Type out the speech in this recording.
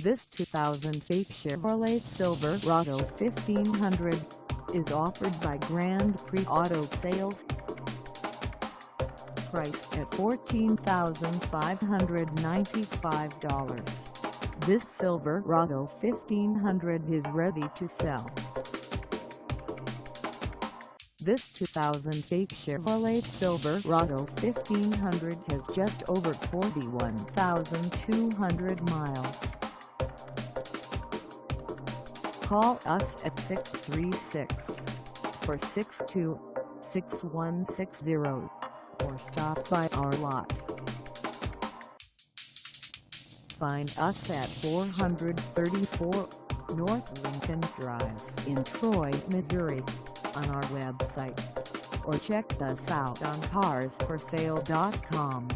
This 2008 Chevrolet Silverado 1500 is offered by Prix Auto Sales. Priced at $14,595. This Silverado 1500 is ready to sell. This 2008 Chevrolet Silverado 1500 has just over 41,200 miles. Call us at 636-462-6160 or stop by our lot. Find us at 434 North Lincoln Drive in Troy, Missouri on our website, or check us out on carsforsale.com.